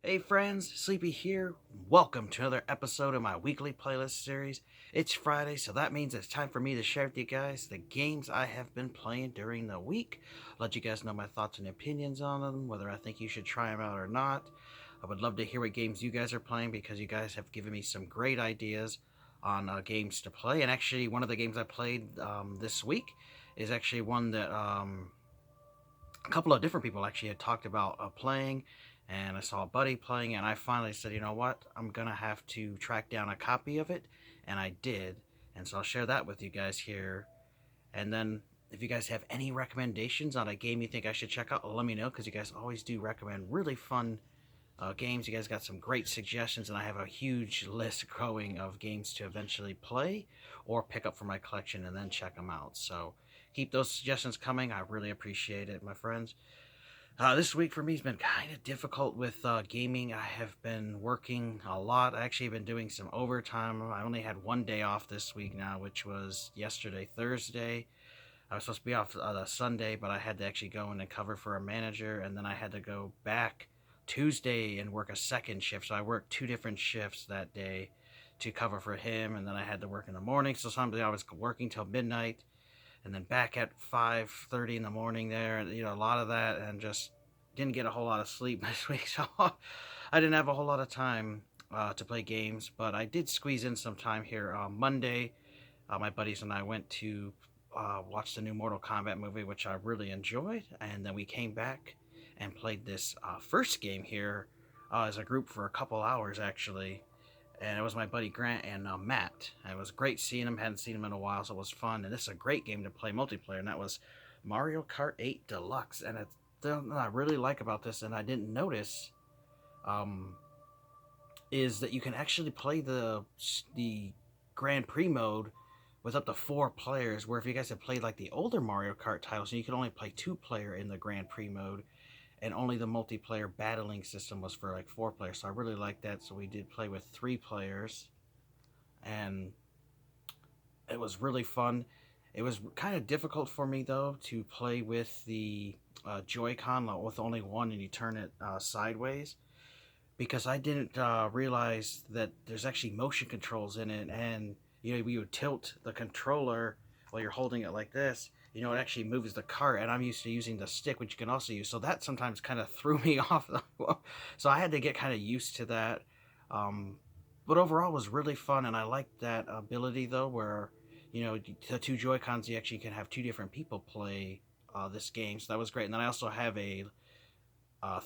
Hey friends, Sleepy here. Welcome to another episode of my weekly playlist series. It's Friday, so that means it's time for me to share with you guys the games I have been playing during the week. Let you guys know my thoughts and opinions on them, whether I think you should try them out or not. I would love to hear what games you guys are playing because you guys have given me some great ideas on games to play. And actually, one of the games I played this week is actually one that a couple of different people actually had talked about playing, and I saw a buddy playing, and I finally said, you know what, I'm gonna have to track down a copy of it, and I did, and so I'll share that with you guys here. And then if you guys have any recommendations on a game you think I should check out, let me know, because you guys always do recommend really fun games. You guys got some great suggestions, and I have a huge list growing of games to eventually play or pick up for my collection and then check them out. So keep those suggestions coming. I really appreciate it, my friends. This week for me has been kind of difficult with gaming. I have been working a lot. I actually have been doing some overtime. I only had one day off this week now, which was yesterday, Thursday. I was supposed to be off the Sunday, but I had to actually go in and cover for a manager, and then I had to go back Tuesday and work a second shift. So I worked two different shifts that day to cover for him, and then I had to work in the morning. So sometimes I was working till midnight, and then back at 5:30 in the morning there. A lot of that, and just didn't get a whole lot of sleep this week. So I didn't have a whole lot of time to play games, but I did squeeze in some time here on Monday. My buddies and I went to watch the new Mortal Kombat movie, which I really enjoyed, and then we came back and played this first game here as a group for a couple hours actually, and it was my buddy Grant and Matt. And it was great seeing him. Hadn't seen him in a while, so it was fun. And this is a great game to play multiplayer, and that was Mario Kart 8 Deluxe. And it's something I really like about this, and I didn't notice, um, is that you can actually play the Grand Prix mode with up to 4 players. Where if you guys have played like the older Mario Kart titles, you can only play 2 player in the Grand Prix mode, and only the multiplayer battling system was for like 4 players. So I really like that. So we did play with 3 players, and it was really fun. It was kind of difficult for me though to play with the Joy-Con with only one, and you turn it sideways, because I didn't realize that there's actually motion controls in it, and you would tilt the controller while you're holding it like this. It actually moves the cart, and I'm used to using the stick, which you can also use. So that sometimes kind of threw me off. So I had to get kind of used to that. Um, but overall, it was really fun, and I liked that ability though, where the two Joy Cons, you actually can have two different people play this game. So that was great. And then I also have a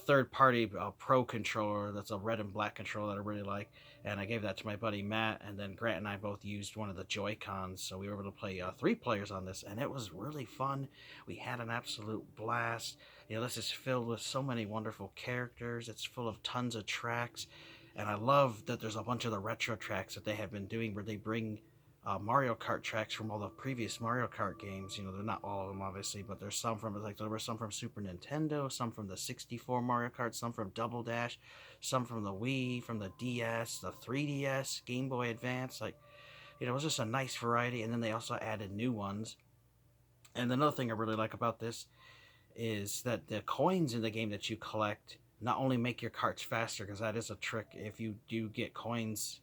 third party pro controller that's a red and black controller that I really like, and I gave that to my buddy Matt, and then Grant and I both used one of the Joy Cons, so we were able to play 3 players on this, and it was really fun. We had an absolute blast. This is filled with so many wonderful characters. It's full of tons of tracks, and I love that there's a bunch of the retro tracks that they have been doing, where they bring Mario Kart tracks from all the previous Mario Kart games. They're not all of them, obviously, but there's some from, like, there were some from Super Nintendo, some from the 64 Mario Kart, some from Double Dash, some from the Wii, from the DS, the 3DS, Game Boy Advance. Like, it was just a nice variety, and then they also added new ones. And another thing I really like about this is that the coins in the game that you collect not only make your carts faster, because that is a trick. If you do get coins,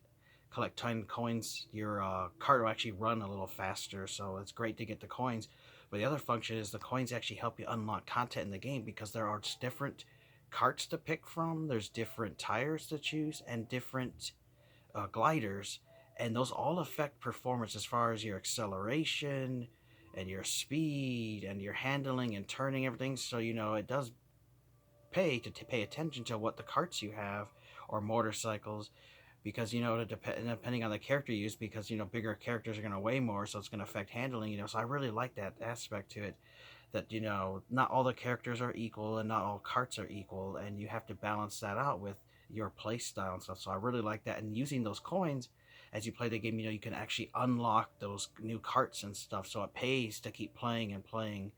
collect 10 coins, your cart will actually run a little faster. So it's great to get the coins. But the other function is the coins actually help you unlock content in the game, because there are different carts to pick from. There's different tires to choose, and different gliders. And those all affect performance as far as your acceleration and your speed and your handling and turning everything. So, it does pay to pay attention to what the carts you have, or motorcycles, because depending on the character you use, because bigger characters are going to weigh more, so it's going to affect handling. So I really like that aspect to it, that not all the characters are equal, and not all carts are equal, and you have to balance that out with your play style and stuff. So I really like that, and using those coins as you play the game, you can actually unlock those new carts and stuff, so it pays to keep playing and playing.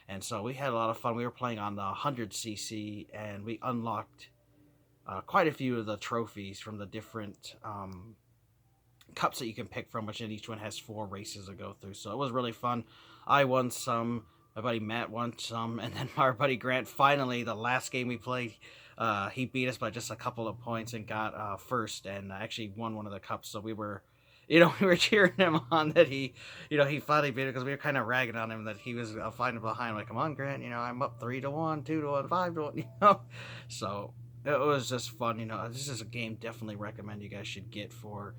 And so we had a lot of fun. We were playing on the 100cc, and we unlocked quite a few of the trophies from the different cups that you can pick from, which in each one has 4 races to go through. So it was really fun. I won some, my buddy Matt won some, and then our buddy Grant, finally, the last game we played, He beat us by just a couple of points and got first, and actually won one of the cups. So we were, we were cheering him on that he finally beat it, because we were kind of ragging on him that he was finding behind. Like, come on, Grant, I'm up 3-1, 2-1, 5-1, So it was just fun. This is a game definitely recommend you guys should get for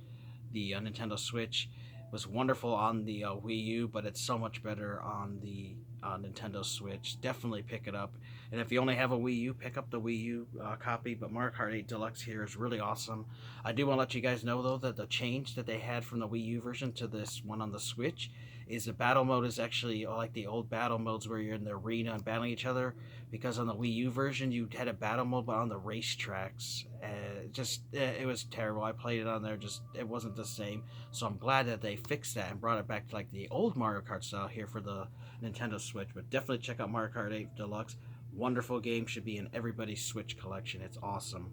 the Nintendo Switch. It was wonderful on the Wii U, but it's so much better on the Nintendo Switch. Definitely pick it up. And if you only have a Wii U, pick up the Wii U copy. But Mario Kart 8 Deluxe here is really awesome. I do want to let you guys know, though, that the change that they had from the Wii U version to this one on the Switch is the battle mode is actually like the old battle modes where you're in the arena and battling each other. Because on the Wii U version, you had a battle mode, but on the racetracks. It was terrible. I played it on there, it wasn't the same. So I'm glad that they fixed that and brought it back to like the old Mario Kart style here for the Nintendo Switch. But definitely check out Mario Kart 8 Deluxe. Wonderful game, should be in everybody's Switch collection. It's awesome.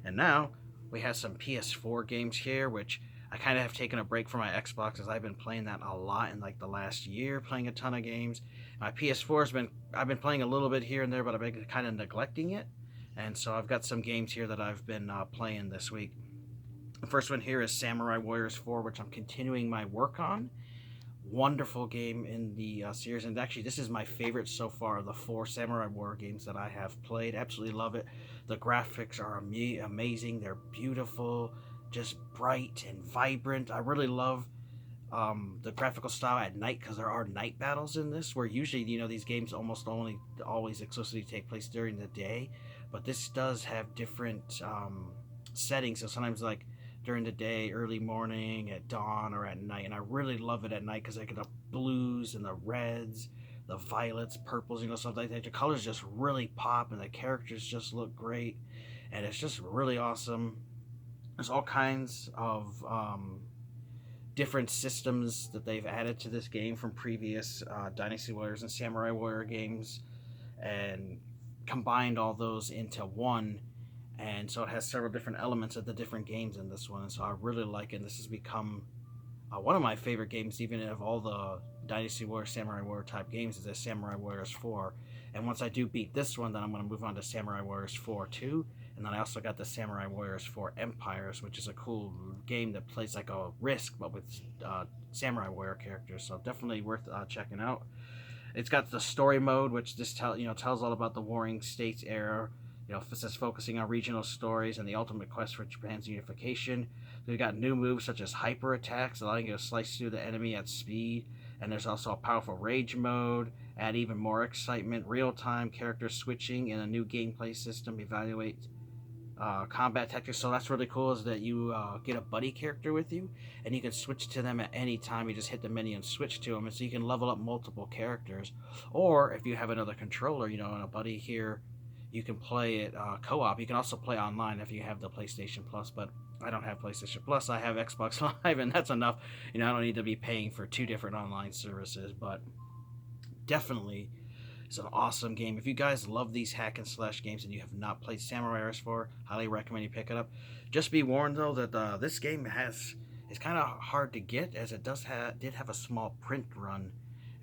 And now we have some PS4 games here, which I kind of have taken a break from my Xbox, as I've been playing that a lot in like the last year, playing a ton of games. My PS4 I've been playing a little bit here and there, but I've been kind of neglecting it. And so I've got some games here that I've been playing this week. The first one here is Samurai Warriors 4, which I'm continuing my work on. Wonderful game in the series, and actually this is my favorite so far of the 4 Samurai Warrior games that I have played. Absolutely love it. The graphics are amazing. They're beautiful, just bright and vibrant. I really love the graphical style at night, because there are night battles in this, where usually these games always exclusively take place during the day, but this does have different settings. So sometimes like during the day, early morning, at dawn, or at night, and I really love it at night because I get the blues and the reds, the violets, purples, stuff like that. The colors just really pop, and the characters just look great, and it's just really awesome. There's all kinds of different systems that they've added to this game from previous Dynasty Warriors and Samurai Warrior games, and combined all those into one. And so it has several different elements of the different games in this one. And so I really like it. This has become one of my favorite games, even of all the Dynasty Warrior, Samurai Warrior type games, is Samurai Warriors 4. And once I do beat this one, then I'm going to move on to Samurai Warriors 4 2. And then I also got the Samurai Warriors 4 Empires, which is a cool game that plays like a Risk, but with Samurai Warrior characters. So definitely worth checking out. It's got the story mode, which tells all about the Warring States era. This is focusing on regional stories and the ultimate quest for Japan's unification. We've got new moves such as hyper attacks, allowing you to slice through the enemy at speed. And there's also a powerful rage mode, add even more excitement, real-time character switching, and a new gameplay system. Evaluate combat tactics. So that's really cool, is that you get a buddy character with you, and you can switch to them at any time. You just hit the menu and switch to them, and so you can level up multiple characters. Or if you have another controller, and a buddy here, you can play it co-op. You can also play online if you have the PlayStation Plus, but I don't have PlayStation Plus. I have Xbox Live, and that's enough. I don't need to be paying for 2 different online services, but definitely it's an awesome game. If you guys love these hack and slash games and you have not played Samurai Warriors 4, highly recommend you pick it up. Just be warned, though, that this game is kind of hard to get, as it did have a small print run,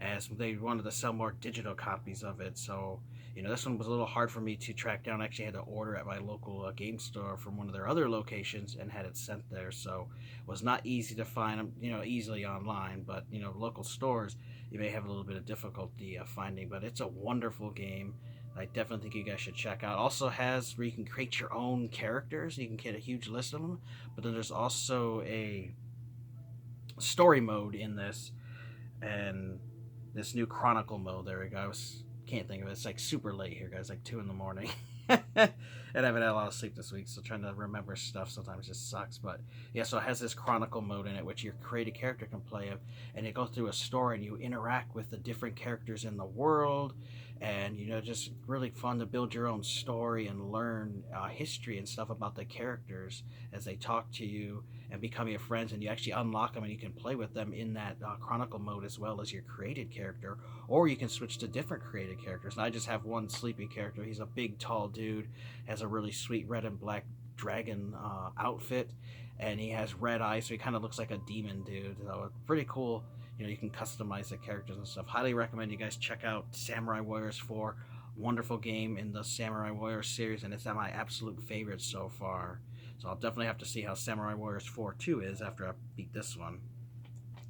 as they wanted to sell more digital copies of it. So this one was a little hard for me to track down. I actually had to order at my local game store from one of their other locations and had it sent there. So it was not easy to find them, easily online. But, local stores, you may have a little bit of difficulty finding. But it's a wonderful game. I definitely think you guys should check out. Also has where you can create your own characters. You can get a huge list of them. But then there's also a story mode in this. And this new Chronicle mode. There we go. Can't think of it. It's like super late here, guys, like 2 in the morning. And I haven't had a lot of sleep this week, so trying to remember stuff sometimes just sucks. But yeah, so it has this Chronicle mode in it, which your created character can play of, and you go through a story and you interact with the different characters in the world, and just really fun to build your own story and learn history and stuff about the characters as they talk to you and become your friends, and you actually unlock them and you can play with them in that Chronicle mode as well as your created character, or you can switch to different created characters. And I just have one Sleepy character. He's a big tall dude, has a really sweet red and black dragon outfit, and he has red eyes, so he kind of looks like a demon dude. So it's pretty cool. You can customize the characters and stuff. Highly recommend you guys check out Samurai Warriors 4. wonderful game in the Samurai Warriors series, and it's my absolute favorite so far. So I'll definitely have to see how Samurai Warriors 4 2 is after I beat this one.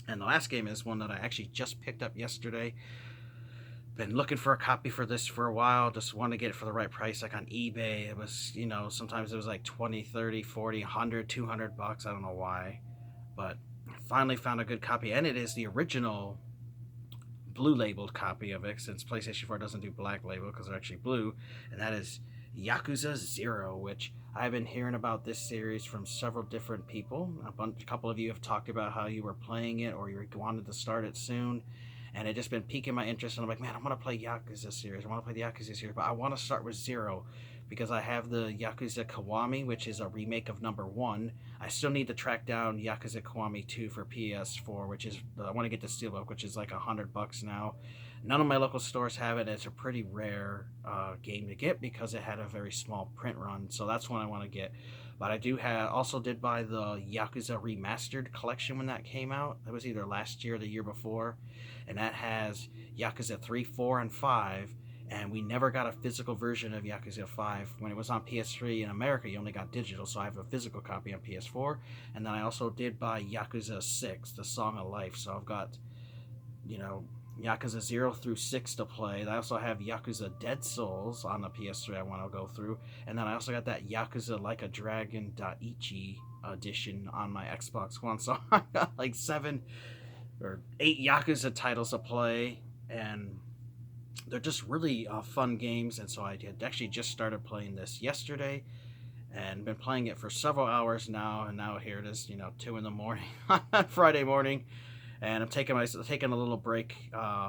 And the last game is one that I actually just picked up yesterday. Been looking for a copy for this for a while. Just wanted to get it for the right price, like on eBay. It was, sometimes it was like 20, 30, 40, 100, 200 bucks. I don't know why. But finally found a good copy, and it is the original blue labeled copy of it, since PlayStation 4 doesn't do black label because they're actually blue, and that is Yakuza 0, which I've been hearing about this series from several different people. A couple of you have talked about how you were playing it or you wanted to start it soon, and it just been piquing my interest, and I'm like, man, I want to play Yakuza series. I want to play the Yakuza series, but I want to start with 0 because I have the Yakuza Kiwami, which is a remake of number 1. I still need to track down Yakuza Kiwami 2 for PS4, which is, I want to get the Steelbook, which is like $100 now. None of my local stores have it. It's a pretty rare game to get because it had a very small print run, so that's one I want to get. But I also did buy the Yakuza Remastered collection when that came out. It was either last year or the year before, and that has Yakuza 3, 4, and 5. And we never got a physical version of Yakuza 5. When it was on PS3 in America, you only got digital, so I have a physical copy on PS4. And then I also did buy Yakuza 6, The Song of Life. So I've got, Yakuza 0 through 6 to play. I also have Yakuza Dead Souls on the PS3 I want to go through. And then I also got that Yakuza Like a Dragon Daiichi edition on my Xbox One. So I got like 7 or 8 Yakuza titles to play. And they're just really fun games, and so I had actually just started playing this yesterday and been playing it for several hours now, and now here it is, 2 in the morning on Friday morning, and I'm taking a little break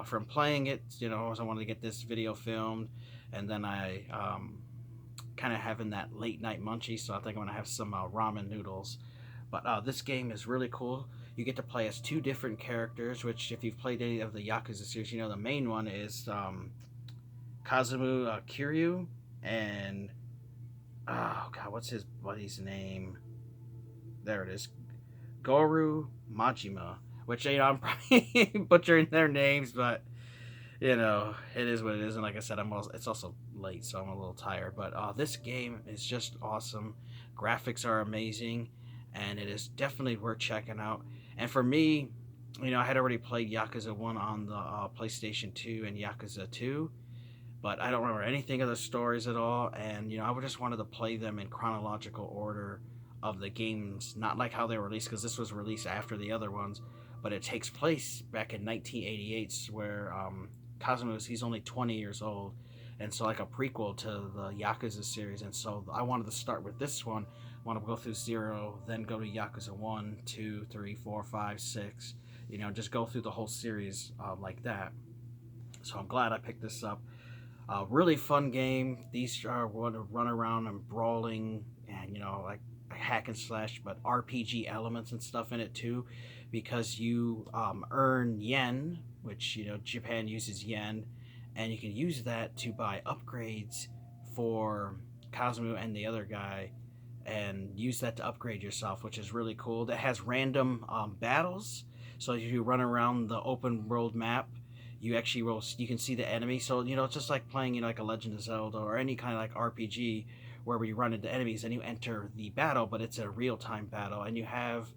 from playing it, as I wanted to get this video filmed, and then I kind of having that late night munchie, so I think I'm going to have some ramen noodles. But this game is really cool. You get to play as 2 different characters, which if you've played any of the Yakuza series, the main one is Kazumi Kiryu, and oh god, what's his buddy's name? There it is, Goru Majima. Which I'm probably butchering their names, but it is what it is. And like I said, it's also late, so I'm a little tired. But this game is just awesome. Graphics are amazing, and it is definitely worth checking out. And for me, I had already played Yakuza 1 on the PlayStation 2 and Yakuza 2, but I don't remember anything of the stories at all. And, I just wanted to play them in chronological order of the games, not like how they were released, because this was released after the other ones, but it takes place back in 1988, where he's only 20 years old, and so like a prequel to the Yakuza series. And so I wanted to start with this one. I want to go through 0, then go to Yakuza 1, 2, 3, 4, 5, 6, just go through the whole series like that. So I'm glad I picked this up. Really fun game. These are want to run around and brawling, and like hack and slash, but RPG elements and stuff in it too, because you earn yen, which Japan uses yen, and you can use that to buy upgrades for Kazumi and the other guy, and use that to upgrade yourself, which is really cool. That has random battles, so if you run around the open world map, you can see the enemy. So it's just like playing like a Legend of Zelda or any kind of like RPG, where you run into enemies and you enter the battle, but it's a real-time battle, and you have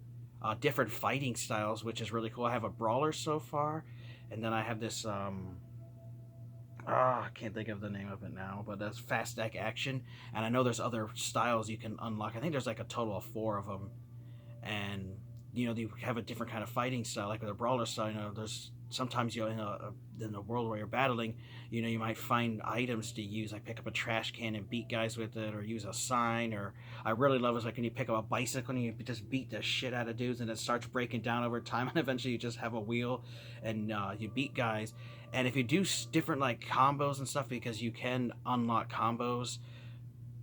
different fighting styles, which is really cool. I have a brawler so far, and then I have this I can't think of the name of it now, but that's fast deck action, and I know there's other styles you can unlock. I think there's like a total of 4 of them, and you have a different kind of fighting style, like with a brawler style. There's sometimes in the world where you're battling, you might find items to use, like pick up a trash can and beat guys with it, or use a sign. Or I really love is like when you pick up a bicycle and you just beat the shit out of dudes, and it starts breaking down over time, and eventually you just have a wheel and you beat guys. And if you do different like combos and stuff, because you can unlock combos,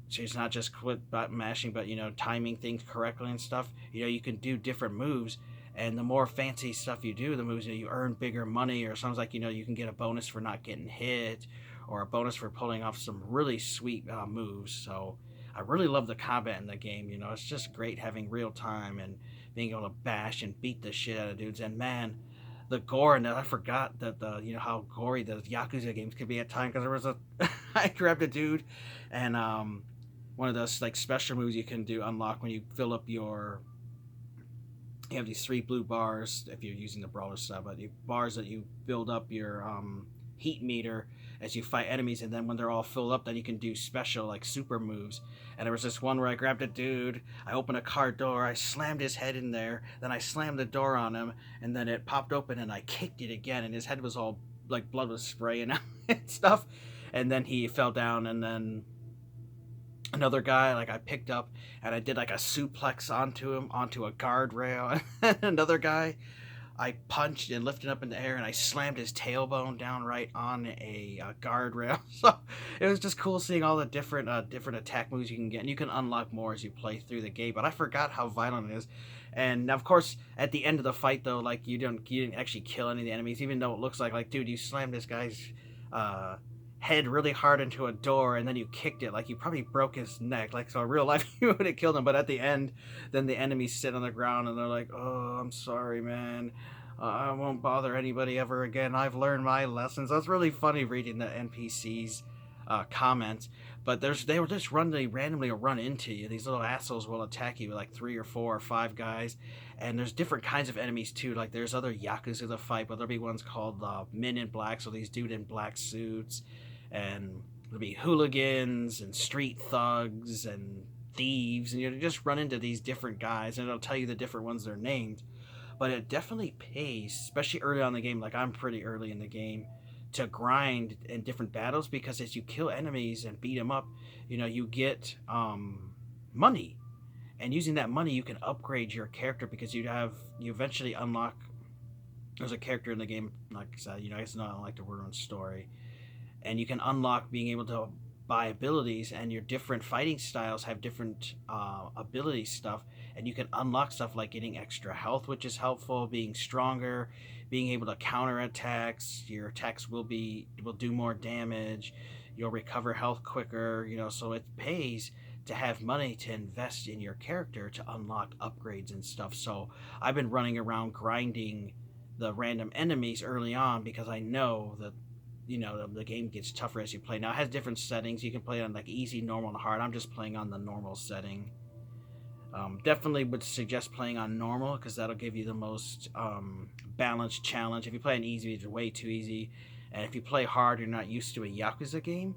so it's not just quit button mashing, but timing things correctly and stuff. You can do different moves, and the more fancy stuff you do, the moves, you earn bigger money, or sometimes like you can get a bonus for not getting hit, or a bonus for pulling off some really sweet moves. So I really love the combat in the game. It's just great having real time and being able to bash and beat the shit out of dudes. And man, the gore, and I forgot that how gory the Yakuza games can be at times, because there was I grabbed a dude, and one of those like special moves you can do unlock when you fill up your. You have these three blue bars if you're using the brawler style, but the bars that you build up your heat meter as you fight enemies, and then when they're all filled up, then you can do special like super moves. And there was this one where I grabbed a dude, I opened a car door, I slammed his head in there, then I slammed the door on him, and then it popped open, and I kicked it again, and his head was all like blood was spraying out and stuff, and then he fell down, and then another guy like I picked up and I did like a suplex onto him onto a guardrail. Another guy I punched and lifted up in the air, and I slammed his tailbone down right on a guardrail. So it was just cool seeing all the different attack moves you can get, and you can unlock more as you play through the game. But I forgot how violent it is. And of course, at the end of the fight, though, like you didn't actually kill any of the enemies, even though it looks like dude, you slammed this guy's uh, head really hard into a door, and then you kicked it like you probably broke his neck. Like, so in real life you would have killed him, but at the end, then the enemies sit on the ground and they're like, oh, I'm sorry, man, I won't bother anybody ever again, I've learned my lessons. That's really funny reading the NPCs comments. But they were just randomly run into you. These little assholes will attack you with like 3 or 4 or 5 guys, and there's different kinds of enemies too. Like there's other yakuza to fight, but there'll be ones called men in black, so these dude in black suits, and there'll be hooligans and street thugs and thieves, and you just run into these different guys, and it'll tell you the different ones they're named. But it definitely pays, especially early on in the game. Like I'm pretty early in the game, to grind in different battles, because as you kill enemies and beat them up, you get money, and using that money you can upgrade your character, because you eventually unlock. There's a character in the game, like I said, I guess not, I don't like the word on story, and you can unlock being able to buy abilities, and your different fighting styles have different ability stuff, and you can unlock stuff like getting extra health, which is helpful, being stronger, being able to counter attacks. Your attacks will do more damage, you'll recover health quicker, so it pays to have money to invest in your character to unlock upgrades and stuff. So I've been running around grinding the random enemies early on, because I know that the game gets tougher as you play. Now it has different settings. You can play on like easy, normal, and hard. I'm just playing on the normal setting. Definitely would suggest playing on normal, because that'll give you the most balanced challenge. If you play on easy, it's way too easy, and if you play hard, you're not used to a Yakuza game,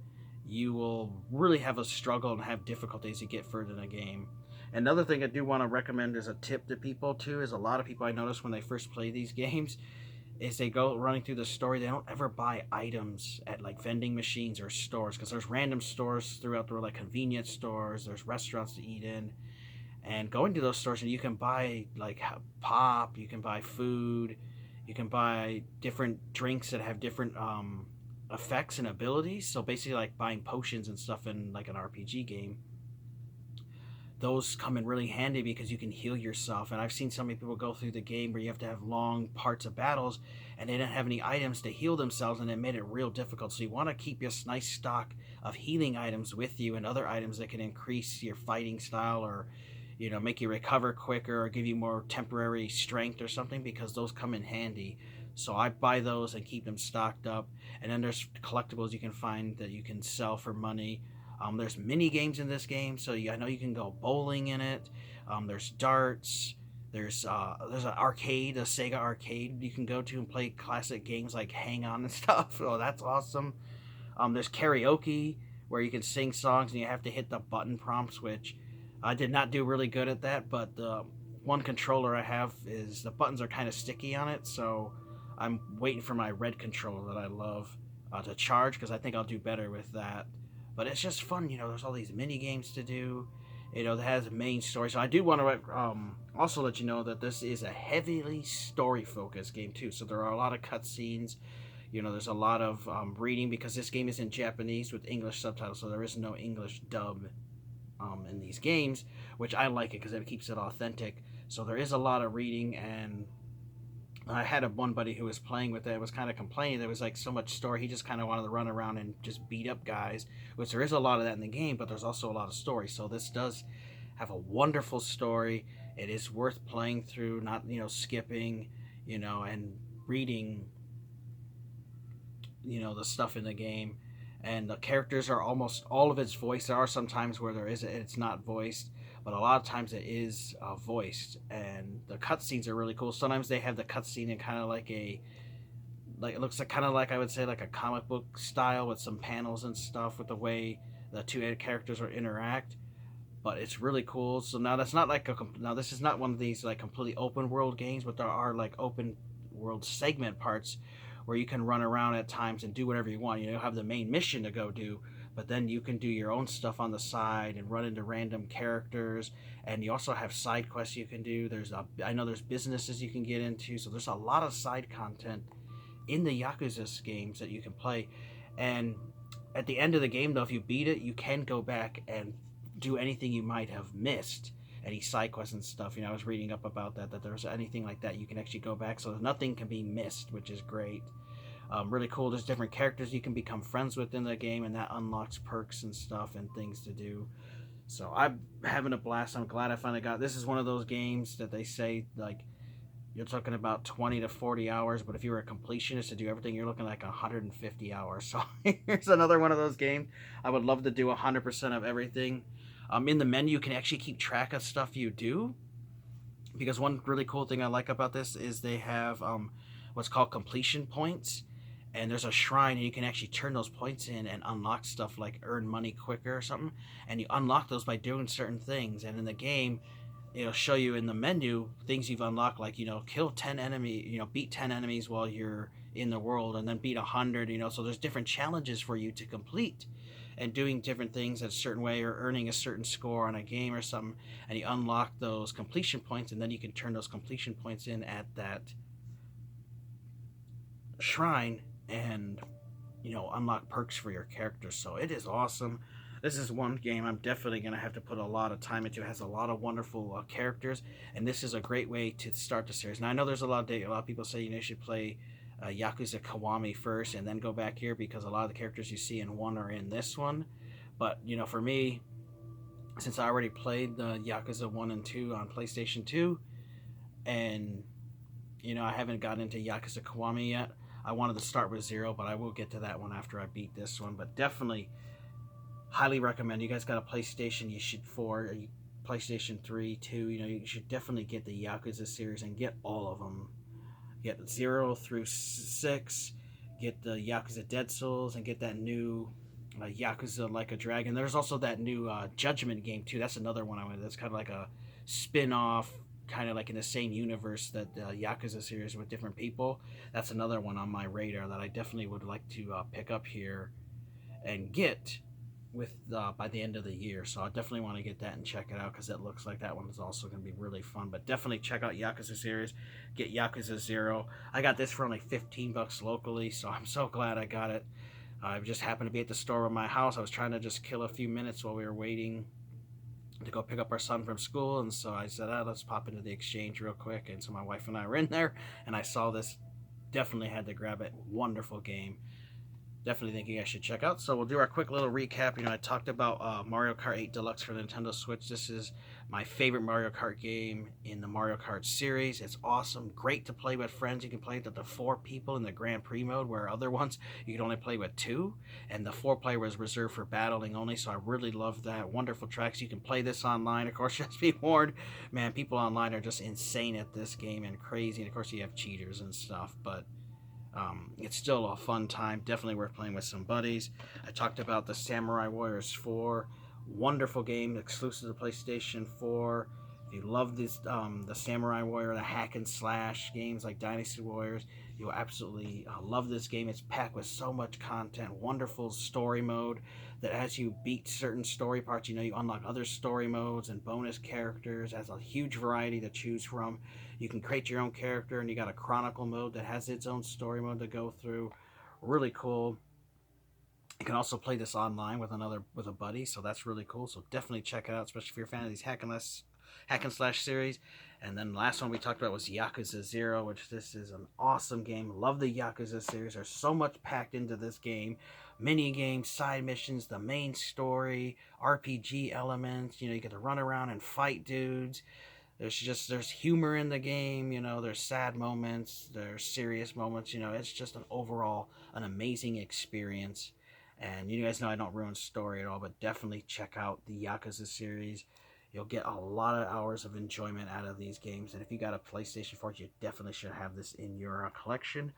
you will really have a struggle and have difficulty as you get further in the game. Another thing I do want to recommend as a tip to people too is, a lot of people I notice when they first play these games is they go running through the story, they don't ever buy items at like vending machines or stores, because there's random stores throughout the world, like convenience stores, there's restaurants to eat in, and going to those stores, and you can buy like pop, you can buy food, you can buy different drinks that have different effects and abilities. So basically like buying potions and stuff in like an RPG game, those come in really handy because you can heal yourself. And I've seen so many people go through the game where you have to have long parts of battles, and they didn't have any items to heal themselves, and it made it real difficult. So you want to keep this nice stock of healing items with you, and other items that can increase your fighting style, or make you recover quicker, or give you more temporary strength or something, because those come in handy. So I buy those and keep them stocked up. And then there's collectibles you can find that you can sell for money. There's mini games in this game, so I know you can go bowling in it. There's darts. There's an arcade, a Sega arcade you can go to and play classic games like Hang On and stuff. Oh, that's awesome. There's karaoke, where you can sing songs and you have to hit the button prompts, which I did not do really good at that. But the one controller I have is the buttons are kind of sticky on it, so I'm waiting for my red controller that I love to charge, because I think I'll do better with that. But it's just fun, there's all these mini games to do, that has a main story. So I do want to also let you know that this is a heavily story focused game too. So there are a lot of cutscenes, there's a lot of reading, because this game is in Japanese with English subtitles, so there is no English dub in these games, which I like it because it keeps it authentic. So there is a lot of reading, and I had one buddy who was playing with it, was kind of complaining there was like so much story. He just kind of wanted to run around and just beat up guys, which there is a lot of that in the game, but there's also a lot of story. So this does have a wonderful story. It is worth playing through, not skipping, and reading the stuff in the game. and the characters are almost all of its voiced. There are some times where it's not voiced, but a lot of times it is voiced, and the cutscenes are really cool. Sometimes they have the cutscene in kind of like it looks like kind of like I would say like a comic book style with some panels and stuff with the way the two characters will interact. But it's really cool. So now that's not like now this is not one of these like completely open world games, but there are like open world segment parts where you can run around at times and do whatever you want. You have the main mission to go do, but then you can do your own stuff on the side and run into random characters. And you also have side quests you can do. I know there's businesses you can get into, so there's a lot of side content in the Yakuza games that you can play. And at the end of the game, though, if you beat it, you can go back and do anything you might have missed, any side quests and stuff. I was reading up about that there's anything like that, you can actually go back, so nothing can be missed, which is great. Really cool. There's different characters you can become friends with in the game, and that unlocks perks and stuff and things to do. So I'm having a blast. I'm glad I finally got this. Is one of those games that they say like you're talking about 20 to 40 hours, but if you were a completionist to do everything, you're looking like 150 hours. So here's another one of those games. I would love to do 100% of everything. In the menu, you can actually keep track of stuff you do. Because one really cool thing I like about this is they have what's called completion points. And there's a shrine, and you can actually turn those points in and unlock stuff like earn money quicker or something. And you unlock those by doing certain things. And in the game, it'll show you in the menu things you've unlocked, like kill 10 enemy, beat 10 enemies while you're in the world, and then beat 100. So there's different challenges for you to complete, and doing different things a certain way, or earning a certain score on a game or something, and you unlock those completion points, and then you can turn those completion points in at that shrine, and unlock perks for your characters. So it is awesome. This is one game I'm definitely going to have to put a lot of time into. It has a lot of wonderful characters, and this is a great way to start the series. Now, I know there's a lot of people say you should play Yakuza Kiwami first and then go back here, because a lot of the characters you see in one are in this one. But, for me, since I already played the Yakuza 1 and 2 on PlayStation 2, and, I haven't gotten into Yakuza Kiwami yet, I wanted to start with 0, but I will get to that one after I beat this one. But definitely highly recommend. You guys got a PlayStation, you should 4, PlayStation 3, 2, you should definitely get the Yakuza series and get all of them. Get 0 through 6, get the Yakuza Dead Souls, and get that new Yakuza Like a Dragon. There's also that new Judgment game too. That's another one that's kind of like a spin-off, kind of like in the same universe that the Yakuza series with different people. That's another one on my radar that I definitely would like to pick up here and get with by the end of the year. So I definitely want to get that and check it out, because it looks like that one is also going to be really fun. But definitely check out Yakuza series. Get Yakuza 0. I got this for only $15 locally, so I'm so glad I got it. I just happened to be at the store with my house. I was trying to just kill a few minutes while we were waiting to go pick up our son from school, and so I said, let's pop into the exchange real quick. And so my wife and I were in there, and I saw this. Definitely had to grab it. Wonderful game. Definitely think you guys should check out. So we'll do our quick little recap. I talked about Mario Kart 8 Deluxe for the Nintendo Switch. This is my favorite Mario Kart game in the Mario Kart series. It's awesome. Great to play with friends. You can play it with the 4 people in the Grand Prix mode, where other ones you can only play with 2. And the 4-player was reserved for battling only, so I really love that. Wonderful tracks. You can play this online. Of course, just be warned, man, people online are just insane at this game and crazy. And of course, you have cheaters and stuff, but it's still a fun time. Definitely worth playing with some buddies. I talked about the Samurai Warriors 4. Wonderful game, exclusive to PlayStation 4. If you love this, the Samurai Warrior, the hack and slash games like Dynasty Warriors, you'll absolutely love this game. It's packed with so much content. Wonderful story mode that as you beat certain story parts, you unlock other story modes and bonus characters. It has a huge variety to choose from. You can create your own character, and you got a Chronicle mode that has its own story mode to go through. Really cool. You can also play this online with a buddy, so that's really cool. So definitely check it out, especially if you're a fan of these hack and slash series. And then the last one we talked about was Yakuza 0, which this is an awesome game. Love the Yakuza series. There's so much packed into this game. Mini games, side missions, the main story, RPG elements. You get to run around and fight dudes. There's humor in the game. There's sad moments, there's serious moments. It's just an overall an amazing experience. And you guys know I don't ruin story at all, but definitely check out the Yakuza series. You'll get a lot of hours of enjoyment out of these games. And if you got a PlayStation 4, you definitely should have this in your collection.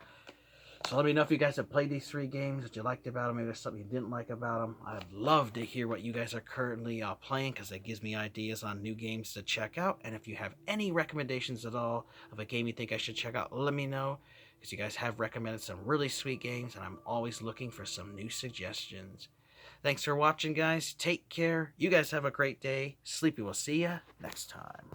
So let me know if you guys have played these 3 games, what you liked about them, maybe there's something you didn't like about them. I'd love to hear what you guys are currently playing, because that gives me ideas on new games to check out. And if you have any recommendations at all of a game you think I should check out, let me know, because you guys have recommended some really sweet games, and I'm always looking for some new suggestions. Thanks for watching, guys. Take care. You guys have a great day. Sleepy will see ya next time.